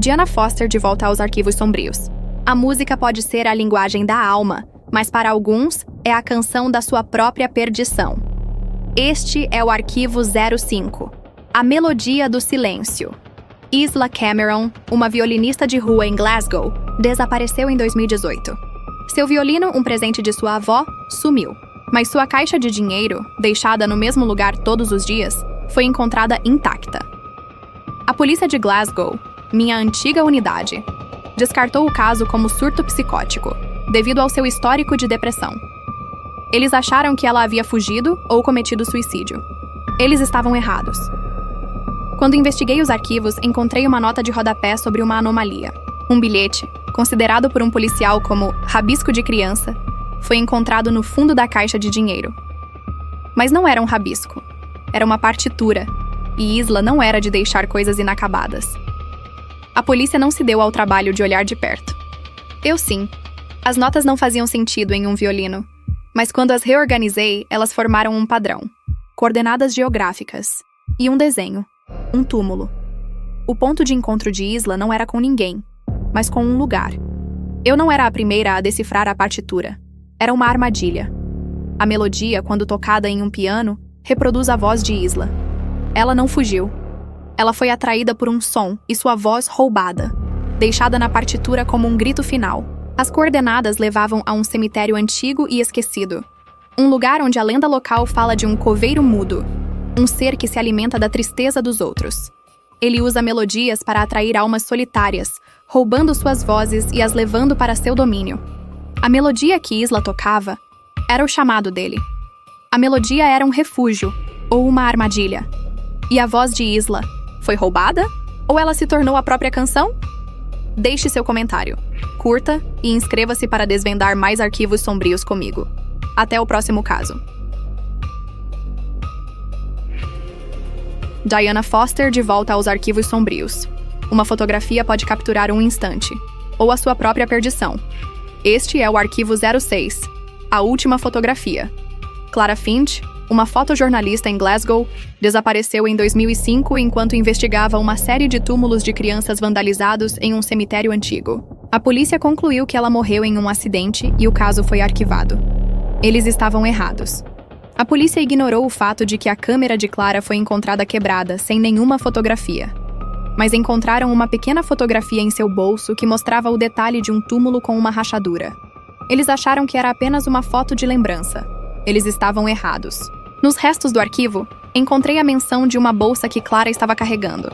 Diana Foster de volta aos arquivos sombrios. A música pode ser a linguagem da alma, mas para alguns é a canção da sua própria perdição. Este é o arquivo 05, a melodia do silêncio. Isla Cameron, uma violinista de rua em Glasgow, desapareceu em 2018. Seu violino, um presente de sua avó, sumiu. Mas sua caixa de dinheiro, deixada no mesmo lugar todos os dias, foi encontrada intacta. A polícia de Glasgow, minha antiga unidade, descartou o caso como surto psicótico, devido ao seu histórico de depressão. Eles acharam que ela havia fugido ou cometido suicídio. Eles estavam errados. Quando investiguei os arquivos, encontrei uma nota de rodapé sobre uma anomalia. Um bilhete, considerado por um policial como rabisco de criança, foi encontrado no fundo da caixa de dinheiro. Mas não era um rabisco. Era uma partitura, e Isla não era de deixar coisas inacabadas. A polícia não se deu ao trabalho de olhar de perto. Eu sim. As notas não faziam sentido em um violino, mas quando as reorganizei, elas formaram um padrão, coordenadas geográficas e um desenho, um túmulo. O ponto de encontro de Isla não era com ninguém, mas com um lugar. Eu não era a primeira a decifrar a partitura. Era uma armadilha. A melodia, quando tocada em um piano, reproduz a voz de Isla. Ela não fugiu. Ela foi atraída por um som e sua voz roubada, deixada na partitura como um grito final. As coordenadas levavam a um cemitério antigo e esquecido. Um lugar onde a lenda local fala de um coveiro mudo, um ser que se alimenta da tristeza dos outros. Ele usa melodias para atrair almas solitárias, roubando suas vozes e as levando para seu domínio. A melodia que Isla tocava era o chamado dele. A melodia era um refúgio, ou uma armadilha. E a voz de Isla foi roubada? Ou ela se tornou a própria canção? Deixe seu comentário, curta e inscreva-se para desvendar mais arquivos sombrios comigo. Até o próximo caso. Diana Foster de volta aos arquivos sombrios. Uma fotografia pode capturar um instante, ou a sua própria perdição. Este é o arquivo 06, a última fotografia. Clara Finch, uma fotojornalista em Glasgow, desapareceu em 2005 enquanto investigava uma série de túmulos de crianças vandalizados em um cemitério antigo. A polícia concluiu que ela morreu em um acidente e o caso foi arquivado. Eles estavam errados. A polícia ignorou o fato de que a câmera de Clara foi encontrada quebrada, sem nenhuma fotografia. Mas encontraram uma pequena fotografia em seu bolso que mostrava o detalhe de um túmulo com uma rachadura. Eles acharam que era apenas uma foto de lembrança. Eles estavam errados. Nos restos do arquivo, encontrei a menção de uma bolsa que Clara estava carregando.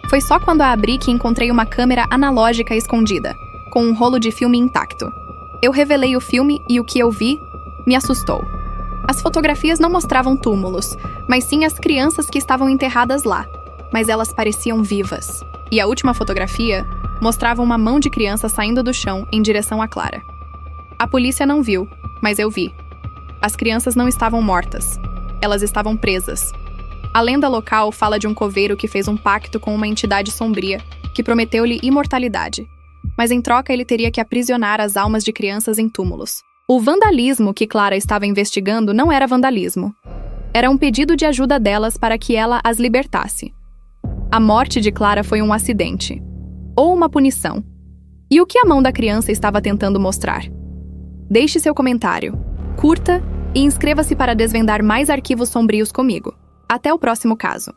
Foi só quando a abri que encontrei uma câmera analógica escondida, com um rolo de filme intacto. Eu revelei o filme e o que eu vi me assustou. As fotografias não mostravam túmulos, mas sim as crianças que estavam enterradas lá, mas elas pareciam vivas. E a última fotografia mostrava uma mão de criança saindo do chão em direção a Clara. A polícia não viu, mas eu vi. As crianças não estavam mortas. Elas estavam presas. A lenda local fala de um coveiro que fez um pacto com uma entidade sombria que prometeu-lhe imortalidade, mas em troca ele teria que aprisionar as almas de crianças em túmulos. O vandalismo que Clara estava investigando não era vandalismo. Era um pedido de ajuda delas para que ela as libertasse. A morte de Clara foi um acidente, ou uma punição. E o que a mão da criança estava tentando mostrar? Deixe seu comentário, curta e inscreva-se para desvendar mais arquivos sombrios comigo. Até o próximo caso.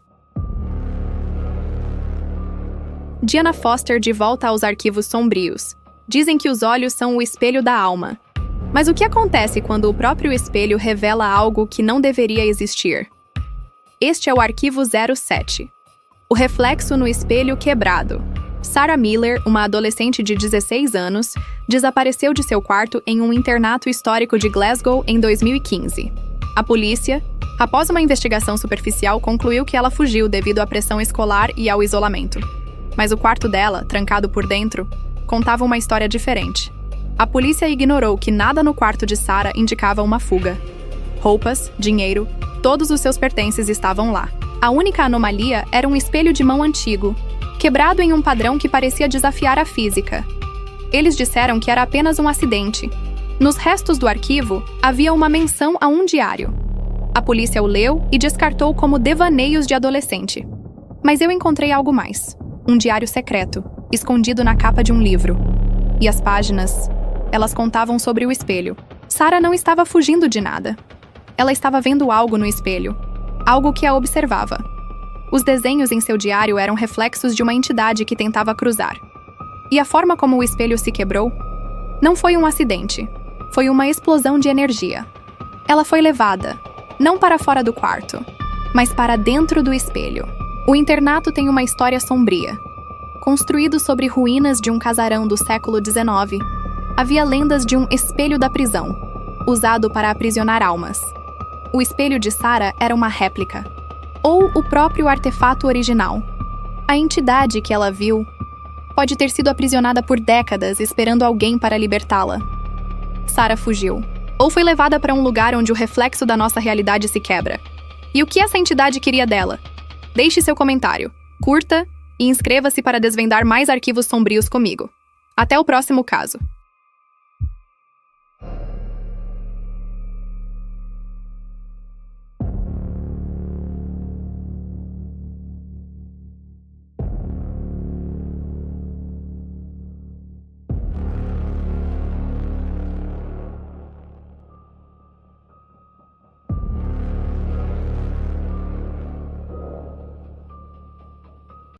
Diana Foster de volta aos arquivos sombrios. Dizem que os olhos são o espelho da alma. Mas o que acontece quando o próprio espelho revela algo que não deveria existir? Este é o arquivo 07. O reflexo no espelho quebrado. Sarah Miller, uma adolescente de 16 anos, desapareceu de seu quarto em um internato histórico de Glasgow em 2015. A polícia, após uma investigação superficial, concluiu que ela fugiu devido à pressão escolar e ao isolamento. Mas o quarto dela, trancado por dentro, contava uma história diferente. A polícia ignorou que nada no quarto de Sarah indicava uma fuga. Roupas, dinheiro, todos os seus pertences estavam lá. A única anomalia era um espelho de mão antigo, quebrado em um padrão que parecia desafiar a física. Eles disseram que era apenas um acidente. Nos restos do arquivo, havia uma menção a um diário. A polícia o leu e descartou como devaneios de adolescente. Mas eu encontrei algo mais. Um diário secreto, escondido na capa de um livro. E as páginas, elas contavam sobre o espelho. Sarah não estava fugindo de nada. Ela estava vendo algo no espelho, algo que a observava. Os desenhos em seu diário eram reflexos de uma entidade que tentava cruzar. E a forma como o espelho se quebrou não foi um acidente, foi uma explosão de energia. Ela foi levada, não para fora do quarto, mas para dentro do espelho. O internato tem uma história sombria. Construído sobre ruínas de um casarão do século XIX, havia lendas de um espelho da prisão, usado para aprisionar almas. O espelho de Sarah era uma réplica, ou o próprio artefato original. A entidade que ela viu pode ter sido aprisionada por décadas esperando alguém para libertá-la. Sarah fugiu, ou foi levada para um lugar onde o reflexo da nossa realidade se quebra. E o que essa entidade queria dela? Deixe seu comentário, curta e inscreva-se para desvendar mais arquivos sombrios comigo. Até o próximo caso.